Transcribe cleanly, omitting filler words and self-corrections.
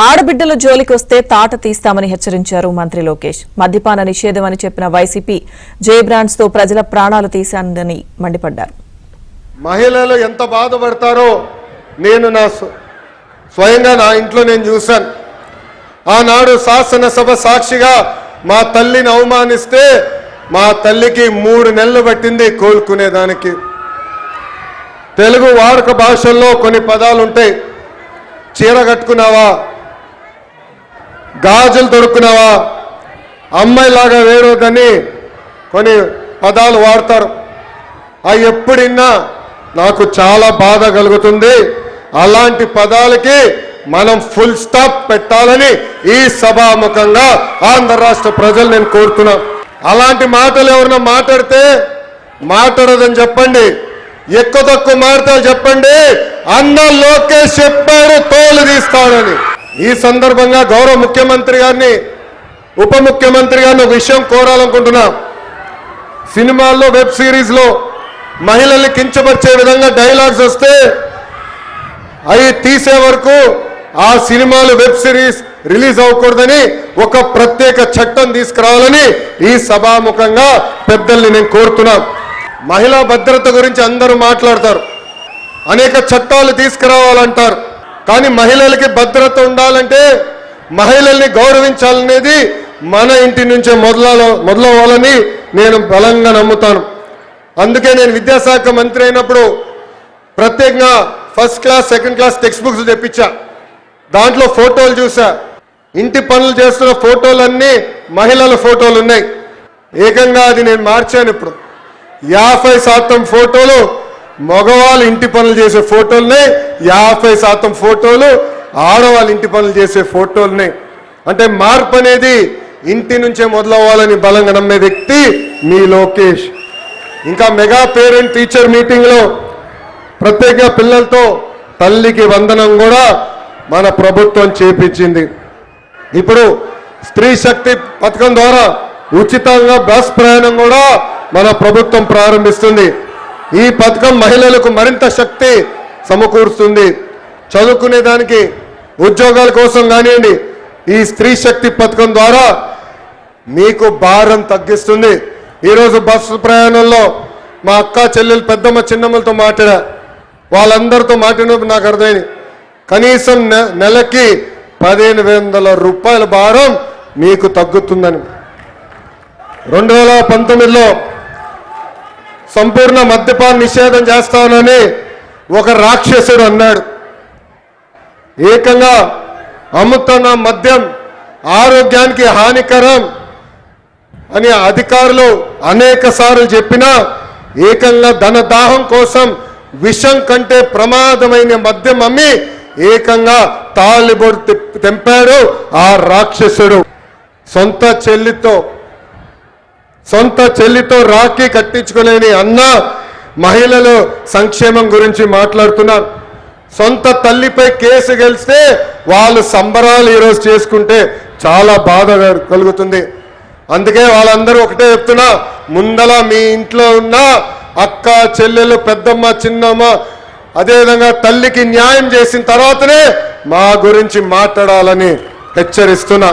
ఆడబిడ్డల జోలికొస్తే తాట తీస్తామని హెచ్చరించారు మంత్రి లోకేష్. మద్యపాన నిషేధం అని చెప్పిన వైసీపీ జే బ్రాండ్స్ తో ప్రజల ప్రాణాలు తీశారని మండిపడ్డారు. మహిళలు ఎంత బాధపడతారో నేను స్వయంగా నా ఇంట్లో నేను చూశాను. ఆనాడు శాసనసభ సాక్షిగా మా తల్లిని అవమానిస్తే మా తల్లికి 3 నెలలు పట్టింది కోలుకునేదానికి. తెలుగు వాడుక భాషల్లో కొన్ని పదాలు ఉంటాయి. చీర కట్టుకున్నావా, గాజులు తొడుక్కున్నావా, అమ్మాయిలాగా వేరొద్దని కొన్ని పదాలు వాడతారు. అవి ఎప్పుడిన్నా నాకు చాలా బాధ కలుగుతుంది. అలాంటి పదాలకి మనం ఫుల్ స్టాప్ పెట్టాలని ఈ సభాముఖంగా ఆంధ్ర రాష్ట్ర ప్రజలు నేను కోరుతున్నా. అలాంటి మాటలు ఎవరైనా మాట్లాడితే మాట్లాడదని చెప్పండి, ఎక్కువ తక్కువ మాట్లాడాలి చెప్పండి. అన్న లోకేష్ చెప్పాడు తోలు తీస్తాడని. ఈ సందర్భంగా గౌరవ ముఖ్యమంత్రి గారిని, ఉప ముఖ్యమంత్రి గారిని ఒక విషయం కోరాలనుకుంటున్నా. సినిమాల్లో, వెబ్ సిరీస్లో మహిళల్ని కించపరిచే విధంగా డైలాగ్స్ వస్తే అవి తీసే వరకు ఆ సినిమాలు, వెబ్ సిరీస్ రిలీజ్ అవ్వకూడదని ఒక ప్రత్యేక చట్టం తీసుకురావాలని ఈ సభాముఖంగా పెద్దల్ని నేను కోరుతున్నా. మహిళా భద్రత గురించి అందరూ మాట్లాడతారు, అనేక చట్టాలు తీసుకురావాలంటారు. కానీ మహిళలకి భద్రత ఉండాలంటే, మహిళల్ని గౌరవించాలనేది మన ఇంటి నుంచే మొదలవ్వాలని నేను బలంగా నమ్ముతాను. అందుకే నేను విద్యాశాఖ మంత్రి అయినప్పుడు ప్రత్యేకంగా first class, second class text books తెప్పించా. దాంట్లో ఫోటోలు చూసా. ఇంటి పనులు చేస్తున్న ఫోటోలన్నీ మహిళల ఫోటోలు ఉన్నాయి. ఏకంగా అది నేను మార్చాను. ఇప్పుడు 50% ఫోటోలు మగవాళ్ళు ఇంటి పనులు చేసే ఫోటోలున్నాయి, 50% ఫోటోలు ఆడవాళ్ళు ఇంటి పనులు చేసే ఫోటోలున్నాయి. అంటే మార్పు అనేది ఇంటి నుంచే మొదలవ్వాలని బలంగా నమ్మే వ్యక్తి మీ లోకేష్. ఇంకా మెగా పేరెంట్ టీచర్ మీటింగ్లో ప్రత్యేకంగా పిల్లలతో తల్లికి వందనం కూడా మన ప్రభుత్వం చేపించింది. ఇప్పుడు స్త్రీ శక్తి పథకం ద్వారా ఉచితంగా బస్ ప్రయాణం కూడా మన ప్రభుత్వం ప్రారంభిస్తుంది. ఈ పథకం మహిళలకు మరింత శక్తి సమకూరుస్తుంది. చదువుకునేదానికి, ఉద్యోగాల కోసం కానివ్వండి, ఈ స్త్రీ శక్తి పథకం ద్వారా మీకు భారం తగ్గిస్తుంది. ఈరోజు బస్సు ప్రయాణంలో మా అక్క, చెల్లెలు, పెద్దమ్మ, చిన్నమ్మలతో మాట్లాడా. వాళ్ళందరితో మాట్లాడినప్పుడు నాకు అర్థమైంది, కనీసం నెలకి 1500 రూపాయల భారం మీకు తగ్గుతుందని. 2019లో సంపూర్ణ మద్యపాన నిషేధం చేస్తానని ఒక రాక్షసుడు అన్నాడు. ఏకంగా అమ్ముతున్న మద్యం ఆరోగ్యానికి హానికరం అని అధికారులు అనేక సార్లు చెప్పినా, ఏకంగా ధనదాహం కోసం విషం కంటే ప్రమాదమైన మద్యం అమ్మి ఏకంగా తాలిబొట్టు తెంపాడు ఆ రాక్షసుడు. సొంత చెల్లితో రాఖీ కట్టించుకోలేని అన్న మహిళలు సంక్షేమం గురించి మాట్లాడుతున్నారు. సొంత తల్లిపై కేసు గెలిస్తే వాళ్ళు సంబరాలు ఈరోజు చేసుకుంటే చాలా బాధ కలుగుతుంది. అందుకే వాళ్ళందరూ ఒకటే చెప్తున్నా, ముందల మీ ఇంట్లో ఉన్న అక్క, చెల్లెలు, పెద్దమ్మ, చిన్నమ్మ, అదేవిధంగా తల్లికి న్యాయం చేసిన తర్వాతనే మా గురించి మాట్లాడాలని హెచ్చరిస్తున్నా.